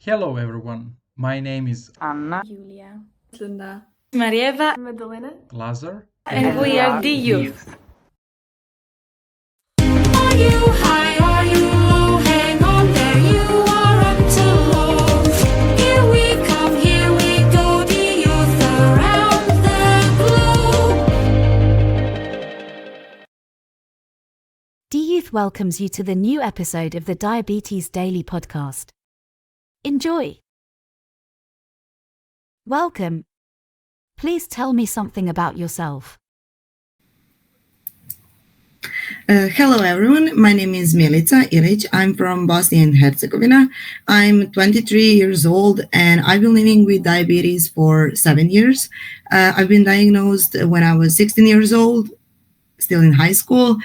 Hello everyone, my name is Anna, Julia, Linda, Marieva, Madalena, Lazar. and we are DYouth. Are you high? Are you low? Hang on there, you aren't alone. Here we come, here we go, the youth around the globe. DYouth welcomes you to the new episode of the Diabetes Daily podcast. Enjoy! Welcome. Please tell me something about yourself. Hello everyone, my name is Milica. I'm from Bosnia and Herzegovina. I'm 23 years old and I've been living with diabetes for 7 years. I've been diagnosed when I was 16 years old, still in high school.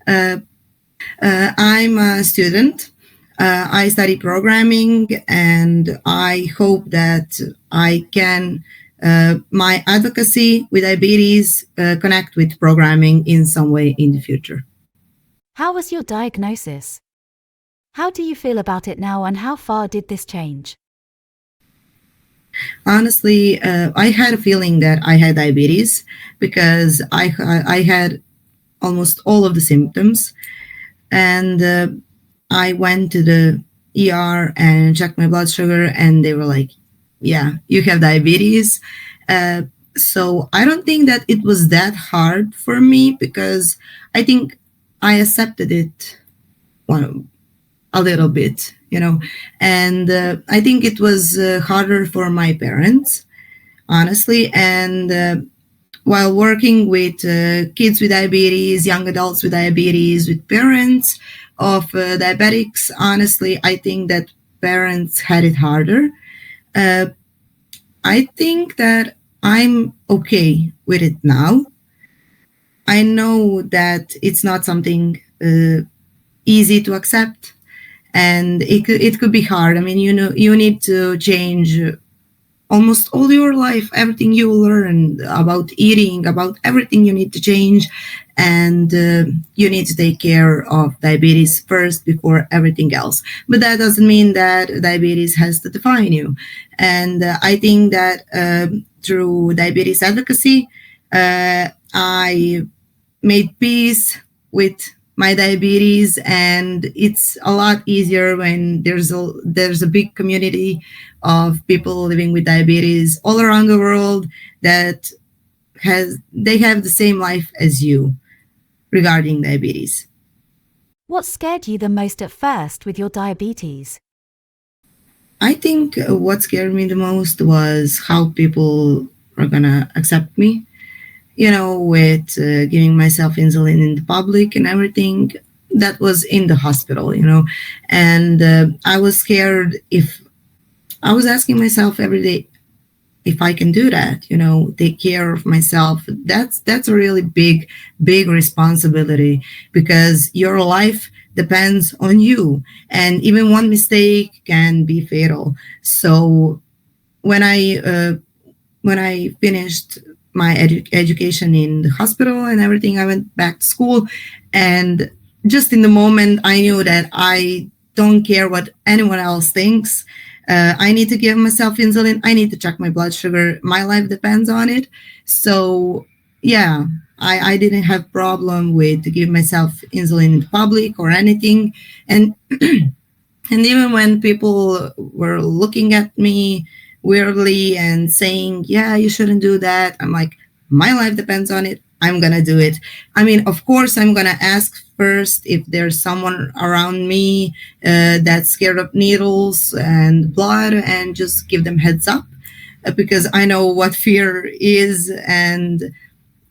I'm a student. I study programming and I hope that I can my advocacy with diabetes connect with programming in some way in the future. How was your diagnosis? How do you feel about it now and how far did this change? Honestly, I had a feeling that I had diabetes because I had almost all of the symptoms, and I went to the ER and checked my blood sugar, and they were like, "Yeah, you have diabetes." So I don't think that it was that hard for me because I think I accepted it a little bit, and I think it was harder for my parents, honestly. And while working with kids with diabetes, young adults with diabetes, with parents of diabetics, honestly, I think that parents had it harder. I think that I'm okay with it now. I know that it's not something easy to accept, and it could be hard. I mean, you need to change almost all your life, everything you learn about eating, about everything you need to change, and you need to take care of diabetes first before everything else. But that doesn't mean that diabetes has to define you. And I think that through diabetes advocacy, I made peace with my diabetes, and it's a lot easier when there's a big community of people living with diabetes all around the world that they have the same life as you regarding diabetes. What scared you the most at first with your diabetes? I think what scared me the most was how people are gonna accept me, with giving myself insulin in the public and everything. That was in the hospital, and I was scared. If I was asking myself every day if I can do that, take care of myself. That's a really big responsibility because your life depends on you, and even one mistake can be fatal. So when I finished my education in the hospital and everything, I went back to school, and just in the moment I knew that I don't care what anyone else thinks. I need to give myself insulin. I need to check my blood sugar. My life depends on it. So yeah, I didn't have problem with to give myself insulin in public or anything. And and even when people were looking at me weirdly and saying, "Yeah, you shouldn't do that," I'm like, my life depends on it. I'm gonna do it. I mean, of course, I'm gonna ask first if there's someone around me that's scared of needles and blood, and just give them heads up because I know what fear is, and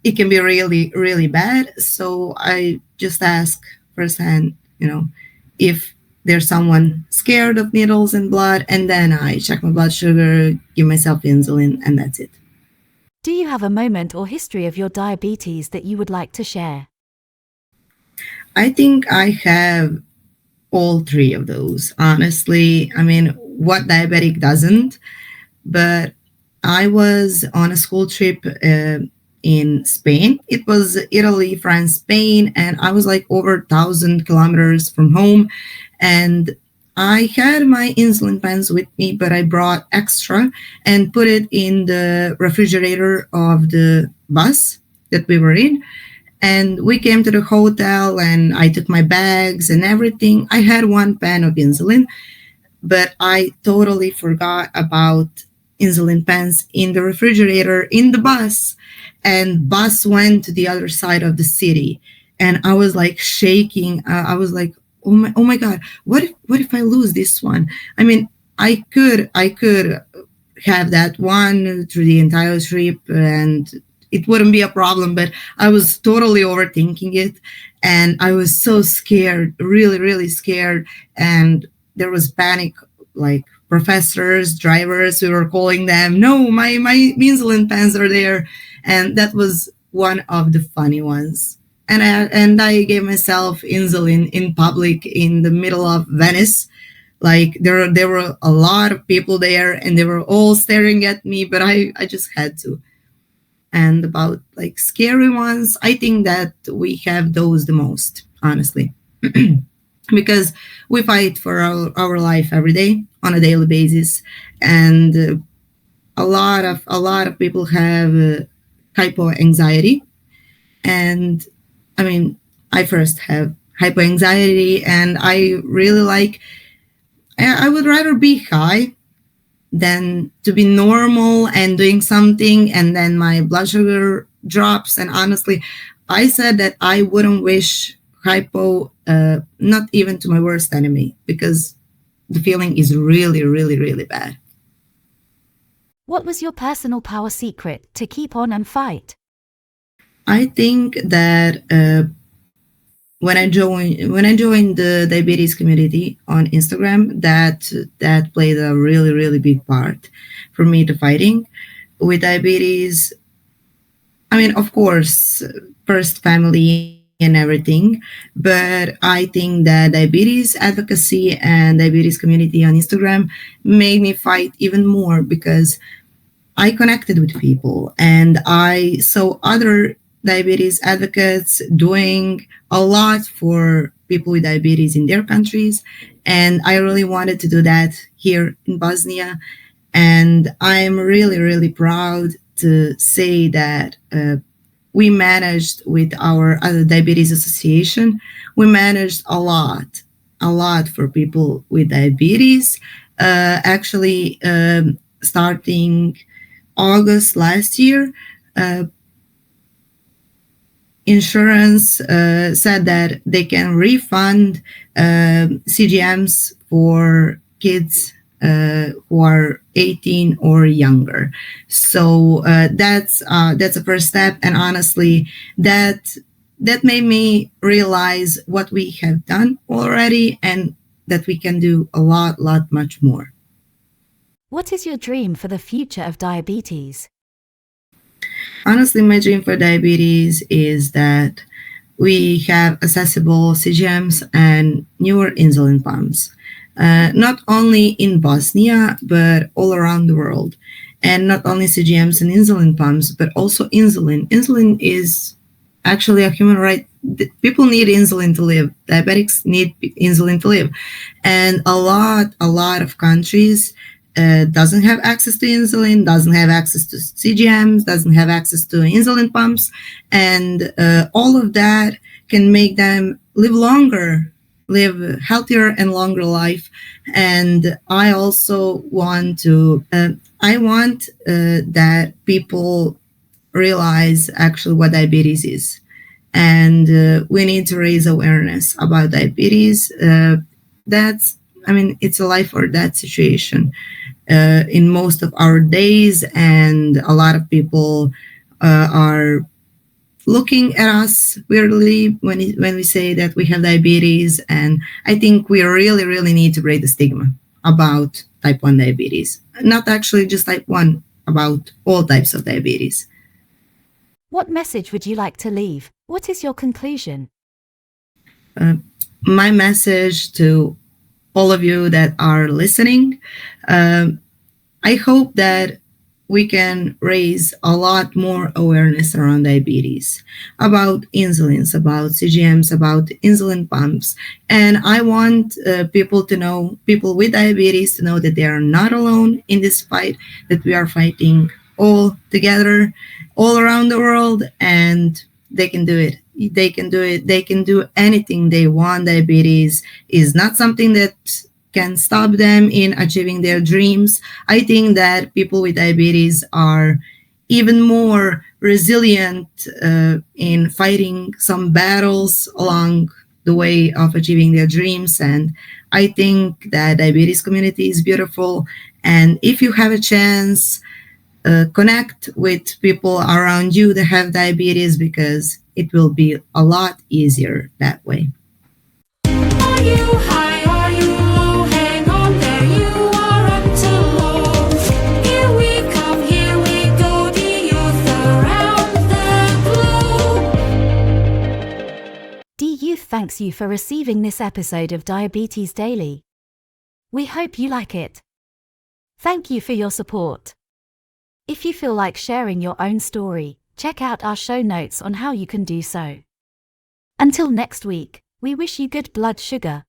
it can be really, really bad. So I just ask firsthand, if there's someone scared of needles and blood, and then I check my blood sugar, give myself insulin, and that's it. Do you have a moment or history of your diabetes that you would like to share? I think I have all three of those, honestly. I mean, what diabetic doesn't? But I was on a school trip in Spain. It was Italy, France, Spain, and I was like over 1,000 kilometers from home. And I had my insulin pens with me, but I brought extra and put it in the refrigerator of the bus that we were in. And we came to the hotel and I took my bags and everything. I had one pen of insulin, but I totally forgot about insulin pens in the refrigerator in the bus. And bus went to the other side of the city. And I was like shaking. I was like, oh my God, what if I lose this one? I mean, I could have that one through the entire trip and it wouldn't be a problem, but I was totally overthinking it and I was so scared, really, really scared. And there was panic, like professors, drivers, we were calling them, no, my insulin pens are there. And that was one of the funny ones. And I gave myself insulin in public in the middle of Venice. Like there were a lot of people there and they were all staring at me, but I just had to. And about like scary ones, I think that we have those the most, honestly. Because we fight for our life every day on a daily basis. And a lot of people have hypo anxiety. And I mean, I first have hypo anxiety and I really like, I would rather be high than to be normal and doing something and then my blood sugar drops. And honestly, I said that I wouldn't wish hypo, not even to my worst enemy, because the feeling is really, really, really bad. What was your personal power secret to keep on and fight? I think that when I joined the diabetes community on Instagram, that played a really, really big part for me to fighting with diabetes. I mean, of course, first family and everything, but I think that diabetes advocacy and diabetes community on Instagram made me fight even more because I connected with people and I saw other diabetes advocates doing a lot for people with diabetes in their countries. And I really wanted to do that here in Bosnia. And I'm really, really proud to say that we managed with our other diabetes association, we managed a lot for people with diabetes. Actually, starting August last year, insurance said that they can refund CGMs for kids who are 18 or younger. So that's a first step, and honestly, that made me realize what we have done already, and that we can do a lot much more. What is your dream for the future of diabetes? Honestly, my dream for diabetes is that we have accessible CGMs and newer insulin pumps, not only in Bosnia, but all around the world. And not only CGMs and insulin pumps, but also insulin. Insulin is actually a human right. People need insulin to live. Diabetics need insulin to live. And a lot of countries doesn't have access to insulin, doesn't have access to CGMs, doesn't have access to insulin pumps, and all of that can make them live longer, live healthier and longer life. And I also want to, I want that people realize actually what diabetes is. And we need to raise awareness about diabetes. That's, I mean, it's a life or death situation in most of our days, and a lot of people are looking at us weirdly when we say that we have diabetes. And I think we really need to break the stigma about type 1 diabetes. Not actually just type 1, about all types of diabetes. What message would you like to leave? What is your conclusion? My message to all of you that are listening, I hope that we can raise a lot more awareness around diabetes, about insulins, about CGMs, about insulin pumps. And I want people to know, people with diabetes to know that they are not alone in this fight, that we are fighting all together, all around the world, and they can do it. They can do it. They can do anything they want. Diabetes is not something that can stop them in achieving their dreams. I think that people with diabetes are even more resilient in fighting some battles along the way of achieving their dreams. And I think that diabetes community is beautiful. And if you have a chance, connect with people around you that have diabetes, because it will be a lot easier that way. Are you high? Are you low? Hang on there, you aren't alone. Here we come, here we go, the youth around the globe. DYouth thanks you for receiving this episode of Diabetes Daily. We hope you like it. Thank you for your support. If you feel like sharing your own story, check out our show notes on how you can do so. Until next week, we wish you good blood sugar.